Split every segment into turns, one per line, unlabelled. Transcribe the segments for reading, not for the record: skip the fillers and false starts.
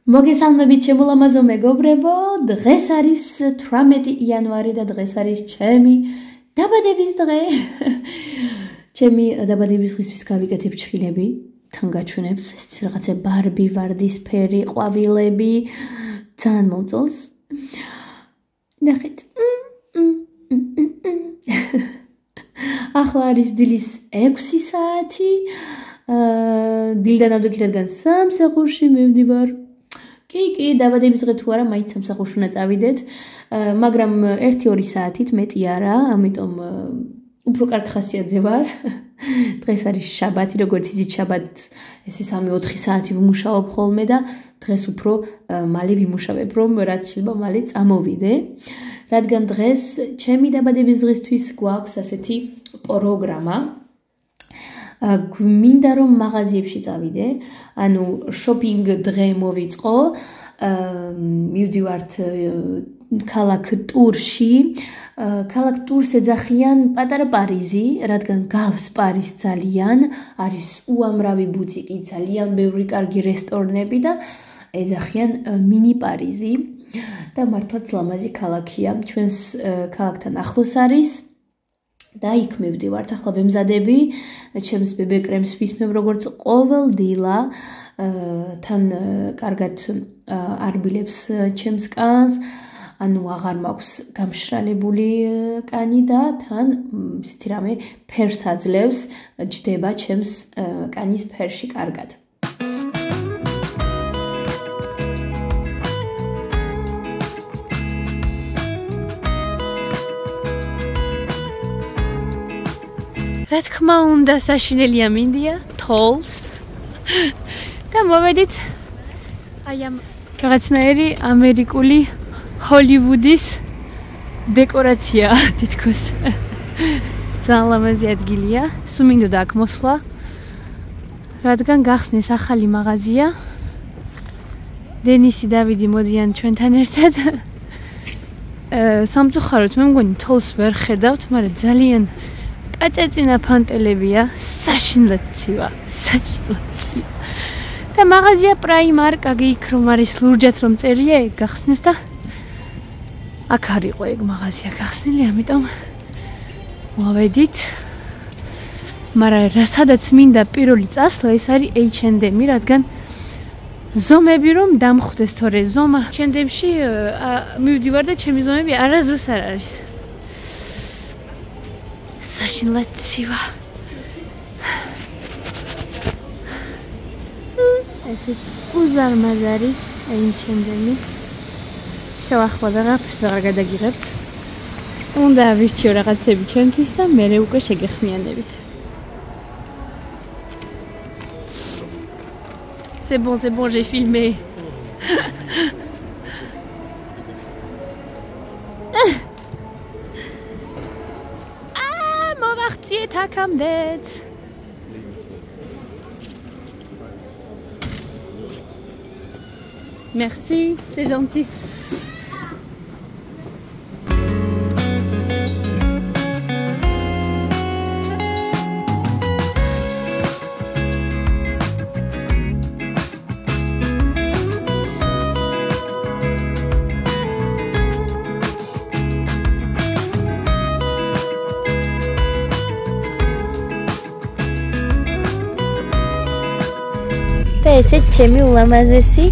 მოგესალმებით ჩემულამაზო მეგობრებო, დღეს არის 18 იანვარი და დღეს არის ჩემი დაბადების დღე. ჩემი დაბადების დღისთვის გავიკეთებ ჩხილები, თან გაჩვენებს ეს რაღაცა ბარბი, ვარდისფერი, ყვავილები, ძალიან მომწონს. ნახეთ. ახლა არის დილის 6 საათი. დილიდან ამბობ რადგან სამსახურში მივდივარ. კი, დაბადების დღე თუ არა, მაინც სამსახურში უნდა წავიდეთ, მაგრამ 1-2 საათით მეტი არა, ამიტომ უფრო კარგ ხასიათზე ვარ. დღეს არის შაბათი, როგორც იცით, შაბათ ესე 3-4 საათი ვმუშაობ ხოლმე და დღეს უფრო მალე ვიმუშავებ, რომ რაც შეიძლება მალე წამოვიდე. რადგან დღეს ჩემი დაბადების დღისთვის გვაქვს ასეთი პროგრამა. გვინდა რომ მაღაზიებში წავიდე, ანუ შოპინგ დღე მოვიწყო, მივდივართ ქალაქ ტურში. ქალაქ ტურს ეძახიან პატარა პარიზი, რადგან გავს პარიზს ძალიან, არის უამრავი ბუტიკი, ძალიან ბევრი კარგი რესტორნები და ეძახიან მინი პარიზი და მართლაც ლამაზი ქალაქია, ჩვენს ქალაქთან ახლოს არის. და იქ მივდივართ, ახლა ვემზადები, ჩემს ბებე კრემს ვისმევ როგორც ყოველ დილა, თან კარგად არბილებს ჩემს კანს, ანუ აღარ მაქვს გამშრალებული კანი და თან ისეთი რამე ფერს აძლევს, ჯდება ჩემს კანის ფერში კარგად. რა თქმა უნდა, საშინელია მინდია, თოვს. და მოვედით აი ამ რაღაცნაირი ამერიკული ჰოლივუდის დეკორაცია თითქოს. ძალიან ლამაზი ადგილია, სულ მინდოდა აქ მოსვლა, რადგან გახსნეს ახალი მაღაზია. დენისი დავიდი მოდიან ჩვენთან ერთად. სამწუხაროდ მე მგონი თოვს ვერ ხედავთ, მაგრამ ძალიან პაწეწინა ფანტელებია, საშინლათია. და მაღაზია პრაიმარკ, იქ რომ არის ლურჯად რომ წერია, ეგ გახსნეს და აქ არ იყო ეგ მაღაზია გახსნილი, ამიტომ მოვედით. მაგრამ სადაც მინდა პირველი წასვლა, ეს არის H&M, რადგან ზომები რომ დამხვდეს, თორე ზომა H&M-ში მივდივარ და ჩემი ზომები არასდროს არ არის. საშინლათია. ესეც უზარმაზარი H&M-ი. ისევ ახლა ვეღარაფერს ვეღარ გადაგიღებთ. უნდა ავირჩიო რაღაცები ჩემთვის და მერე უკვე შეგეხმიანებით. C'est bon, j'ai filmé. Merci, c'est gentil. ესეც ჩემი ულამაზესი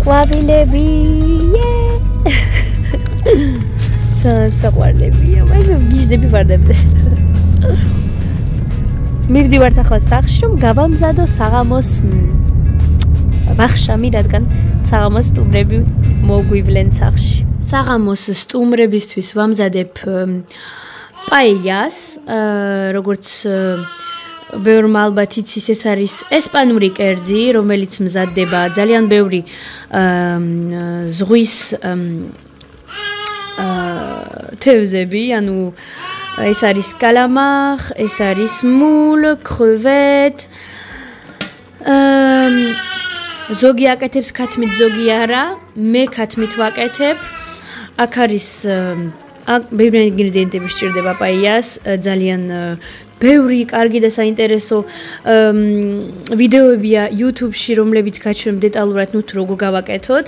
ყვავილები. საყვარლებია, მაგრამ გიჟდები ვარდებზე. მივდივართ ახლა სახლში, რომ გავამზადო საღამოს ვახშამი, რადგან საღამოს სტუმრები მოგვივლენ სახლში. საღამოს სტუმრებისთვის ვამზადებ პაელიას, როგორც ბევრმა ალბათ იცის, ეს არის ესპანური კერძი, რომელიც მზადდება ძალიან ბევრი ზღვის თევზები, ანუ ეს არის კალამარ, ეს არის მულ, კრევეტ. ზოგი აკეთებს ქათმით, ზოგი არა, მე ქათმით ვაკეთებ. აქ არის ბევრი ინგრედიენტები სჭირდება პაელიას, ძალიან ბევრი კარგი და საინტერესო ვიდეოებია YouTube-ში, რომლებიც გაჩვენებ დეტალურად, თუ როგორ გავაკეთოთ.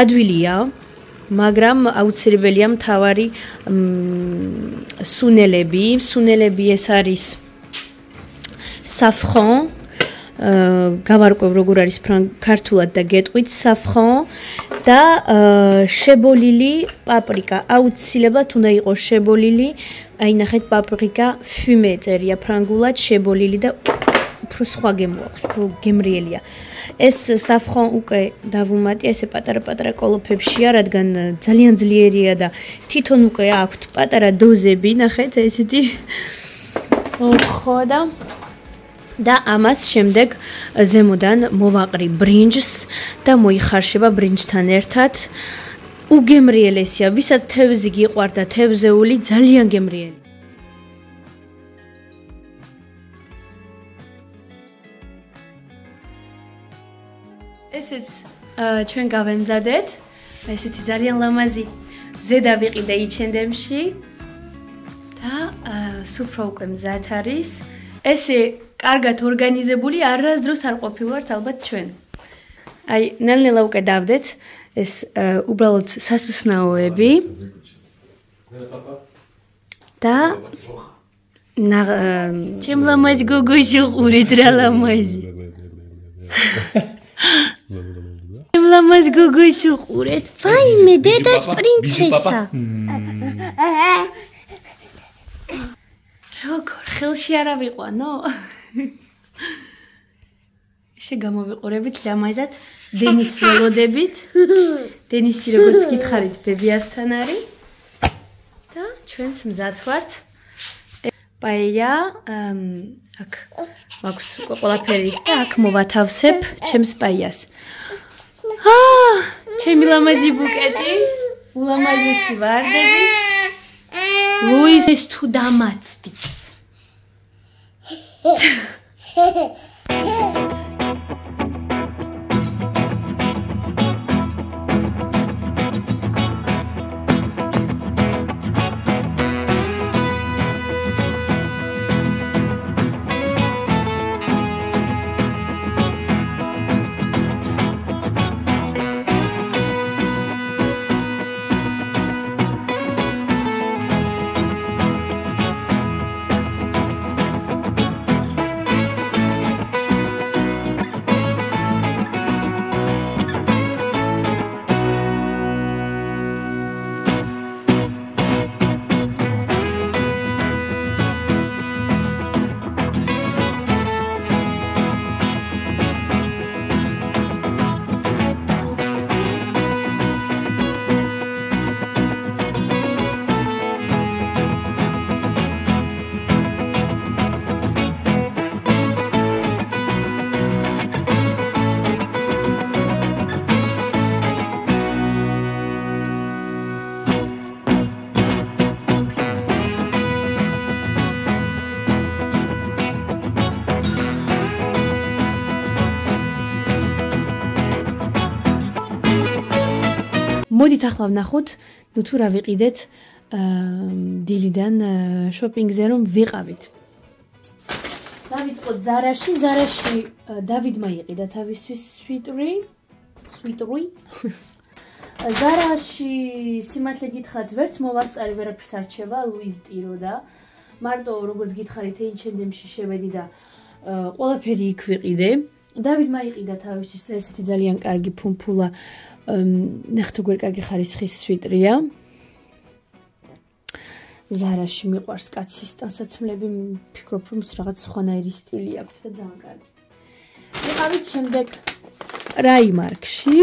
ადვილია, მაგრამ აუცილებელია მთავარი სუნელები. სუნელები ეს არის საფხონ. გავარკვევ როგორ არის ქართულად და გეტყვით საფხონ და შებოლილი პაპრიკა. აუცილებლად უნდა იყოს შებოლილი. აი ნახეთ პაპრიკა ფუმე წერია ფრანგულად შებოლილი და უფრო სხვა გემო აქვს, უფრო გემრიელია. ეს საფხონ უკვე დავუმატია ესე პატარა-პატარა კოლოფებშია, რადგან ძალიან ძლიერია და თვითონ უკვე აქვთ პატარა დოზები, ნახეთ ესეთი. ხო და ამას შემდეგ ზემოდან მოვაყრი ბრინჯს და მოიხარშება ბრინჯთან ერთად. უგემრიელესია, ვისაც თევზი გიყვარდა, თევზეული ძალიან გემრიელი. ესეც ჩვენ გავემზადეთ. ესეთი ძალიან ლამაზი ზედა ვიყიდე H&M-ში და სუფრა უკვე მზად არის. ესე კარგად ორგანიზებული არასდროს არ ყოფილვართ ალბათ ჩვენ. აი, ნელ-ნელა უკვე დავდეთ ეს უბრალოდ სასუსნაოები. და ჩემ ლამაზ გოგოში ყურით რა ლამაზი. ჩემ ლამაზ გოგოში ყურეთ. ვაიმე, დედას პრინცესა. როგორ ხელში არ ავიყვანო? ესე გამოვიყურებით ლამაზად დენის ველოდებით. დენისი როგორც გითხარით ბებიასთან არის და ჩვენც მზად ვართ. პაეია აქ მაქვს ყველაფერი და აქ მოვათავსებ ჩემს პაიას. ჩემი ლამაზი ბუკეტი, ულამაზესი ვარდები. ლუის თუ დამაცდის. მოდით ახლა ვნახოთ, ნუ თუ რა ვიყიდეთ დილიდან შოპინგზე რომ ვიყავით. დავიწყოთ ზარაში, დავიდმა იყიდა თავისთვის სვიტრი. ზარაში სიმართლე გითხრათ, ვერც მოვარწარი ვერაფერს არ რჩება, ლუის ტიროდა. მარტო როგორც გითხარით, H&M-ში შევედი და ყველაფერი იქ ვიყიდე. დავიდმა იყიდა თავისთვის ესეთი ძალიან კარგი ფუმფულა ნახეთ როგორ კარგი ხარისხის სვიტრია. ზარაში მიყვარს კაცის ტანსაცმლები, ფიქრობ რომ ის რაღაც სხვანაირი სტილი აქვს და ძალიან კარგი. ვიყავით შემდეგ რაიმარკში.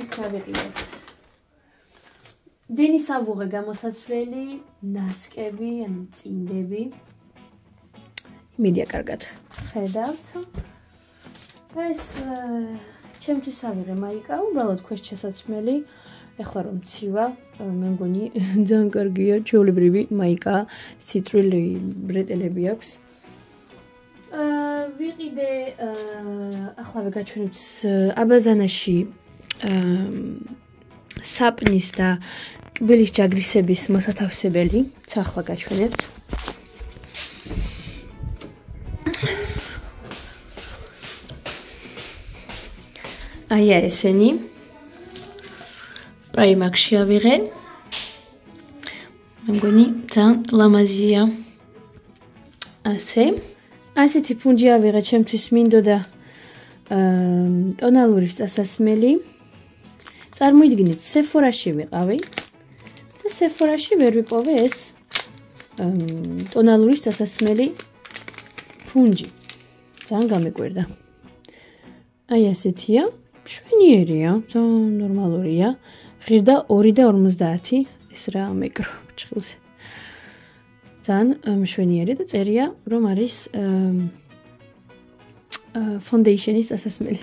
იქა ვიყიდეთ. დენის ავუღე გამოსაცვლელი, ნასკები, ანუ წინდები. მედია კარგად ხედავთ. ეს ჩემთვის ავიღე მაიკა, უბრალოდ ქვეშ შესაძმელი. ეხლა რომ ცივა, მე მგონი ძალიან კარგია, ჩვეულებრივი მაიკა, სიწვრილი ბრეტელები აქვს. ვიყიდე ახლა ვეგაჩვენებთ აბაზანაში საპნის და კბილის ჯაგრისების მოსათავსებელი, ახლა გაჩვენებთ. აია ესენი. პრაიმაქში ავიღე. მე მგონი ძალიან ლამაზია. ასეთი ფუნჯი ავიღე, ჩემთვის მინდოდა ტონალური სასმელი. წარმოიდგინეთ, სეფორაში ვიყავი და სეფორაში ვერ ვიპოვე ეს ტონალური სასმელი ფუნჯი. ძალიან გამეკვირდა. აი ასეთია, მშვენიერია, ძალიან ნორმალურია. ღირდა 2.50 ეს რა მეკრო ჭხილზე. ძალიან მშვენიერი და წერია, რომ არის ფონდეიშენის სასმელი.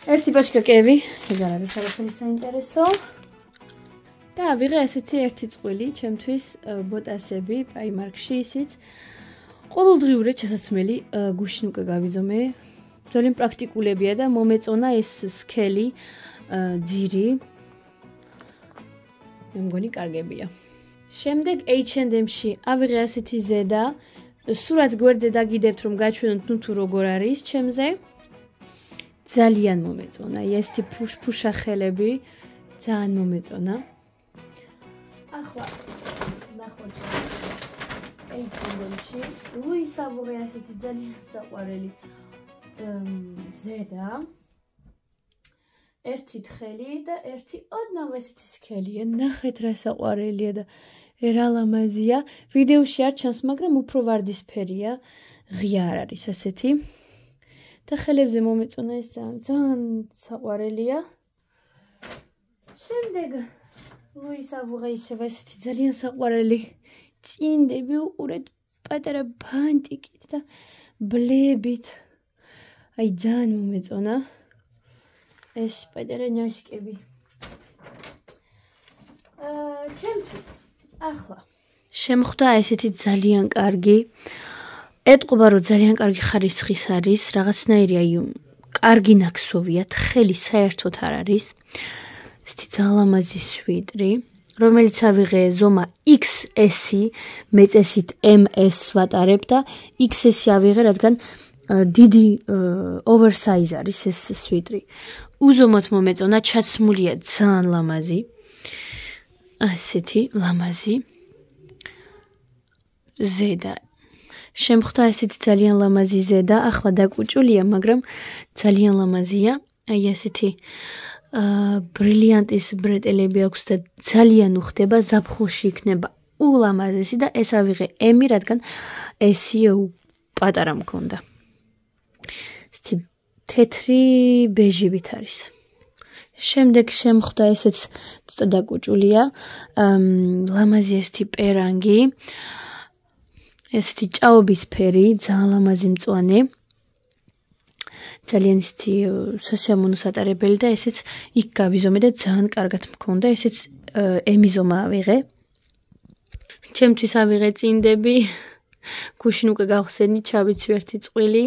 ერთი ბაშკა კევი, ეს არ არის არაფერი საინტერესო. და ავიღე ასეთი ერთი წყვილი, ჩემთვის ბოტასები პრაიმარკში, ისიც ყოველდღიურად შესაძლებელი გუშინ უკვე გავიძომე. ძალიან პრაქტიკულებია და მომეწონა ეს სქელი ძირი. მე მგონი კარგებია. შემდეგ H&M-ში ავიღე ასეთი ზედა. სურათს გვერდზე დაგიდებთ, რომ გაჩვენოთ თუ როგორ არის ჩემზე. ძალიან მომეწონა. ესეთი ფუშფუშა ხელები ძალიან მომეწონა. ახლა ნახოთ H&M-ში ლუი სავოღე ასეთი ძალიან საყვარელი ზედა. ერთი თხელი და ერთი ოდნავ ესეთი სქელია. ნახეთ რა საყვარელია და რა ლამაზია. ვიდეოში არ ჩანს, მაგრამ უფრო ვარდისფერია. ღია არ არის ასეთი. და ხელებზე მომეწონა ეს ძალიან საყვარელია. შემდეგ ლუი სავოღე ისევ ესეთი ძალიან საყვარელი წინდები უყურეთ პატარა ბანტიკით და ბლებით. აი ძალიან მომეწონა. ეს პატარა ნიშკები. ჩემთვის ახლა შემხვდა ესეთი ძალიან კარგი. ეტყობა რომ ძალიან კარგი ხარისხის არის, რაღაცნაირი აი კარგი ნაქსოვია, თხელი საერთოდ არ არის. ესეთი ძალიან ლამაზი სვიტრი, რომელიც ავიღე ზომა XS-ი, მე წესით MS ვატარებ და XS-ი ავიღე, რადგან დიდი oversize არის ეს სვიტრი. უზომოდ მომეწონა, ჩაცმულია ძალიან ლამაზი. ასეთი ლამაზი ზედა. შემხვდა ესეთი ძალიან ლამაზი ზედა, ახლა დაკუჭულია, მაგრამ ძალიან ლამაზია. აი ესეთი ბრილიანტის ბრეტელები აქვს და ძალიან უხდება, ზაფხულში იქნება ულამაზესი და ეს ავიღე M-ი, რადგან S-ი პატარა მქონდა. ესეთი თეთრი ბეჟივით არის. შემდეგ შემხვდა ესეც ცოტა დაკუჭულია, ლამაზი ესეთი პერანგი. ესეთი ჭაობისფერი, ძალიან ლამაზი მწვანე. ძალიან ისეთი სასიამოვნო სატარებელი და ესეც იქ გავიზომე და ძალიან კარგად მქონდა. ესეც M-ი ზომა ავიღე. ჩემთვის ავიღე წინდები. გუშინ უკვე გავხსენი, ჩავიცვი ერთი წყვილი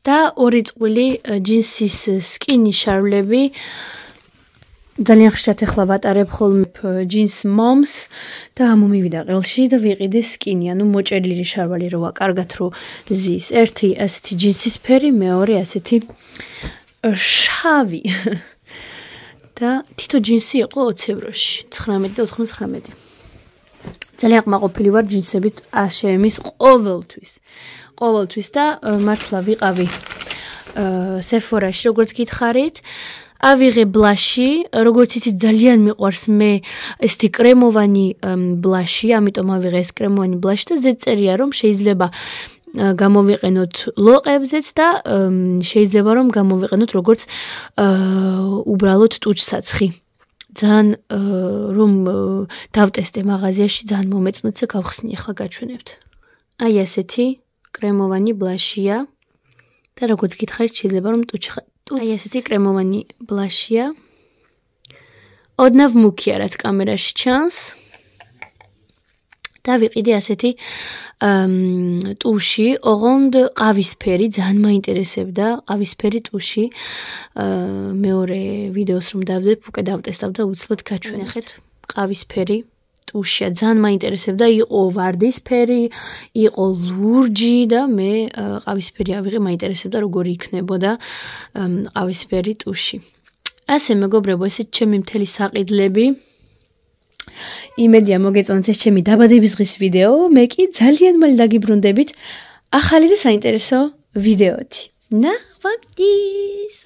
და ორი წყვილი ჯინსის სკინი შარვლები. ძალიან ხშირად ახლა ვატარებ ხოლმე ჯინს მომს და მომივიდა ყელში და ვიყიდე სკინი, ანუ მოჭერილი შარვალი როა კარგად რო ზის. ერთი ასეთი ჯინსის ფერი, მეორე ასეთი შავი. და თითო ჯინსი იყო 20 ევროში, 19 და 99. ძალიან ყმაყოფილი ვარ ჯინსებით H&M-ის ყოველთვის. ყოველთვის და მართლა ვიყავი Sephora-ში, როგორც გითხარით. ავიღე ბლაში, როგორც იცით ძალიან მიყვარს მე ესეთი კრემოვანი ბლაში, ამიტომ ავიღე ეს კრემოვანი ბლაში და ზეწერია რომ შეიძლება გამოვიყენოთ ლოყებზეც და შეიძლება რომ გამოვიყენოთ როგორც უბრალოდ ტუჩსაცხი. ძალიან რომ დავტესტე მაღაზიაში, ძალიან მომეწონეთ და გავხსნი, ახლა გაჩვენებთ. აი ასეთი კრემოვანი ბლაშია და როგორც გითხარით შეიძლება რომ აი ესეთი კრემოვანი ბლაშია. ოდნავ მუქია, რაც კამერაში ჩანს. და ვიყიდე ასეთი ტუში, ოღონდ ყავისფერი, ძალიან მაინტერესებდა ყავისფერი ტუში. მეორე ვიდეოს რომ დავდებ, უკვე დავტესტავ და უცბად გაჩვენახეთ. ყავისფერი ტუშია, ძალიან მაინტერესებდა, იყო ვარდისფერი, იყო ლურჯი და მე ყავისფერი ავიღე, მაინტერესებდა როგორი იქნებოდა ყავისფერი ტუში. ასე მეგობრებო, ესეც ჩემი მთელი საყიდლები. იმედია მოგეწონათ ეს ჩემი დაბადების დღის ვიდეო, მე კი ძალიან მალე დაგიბრუნდებით ახალი და საინტერესო ვიდეოთი. ნახვამდის!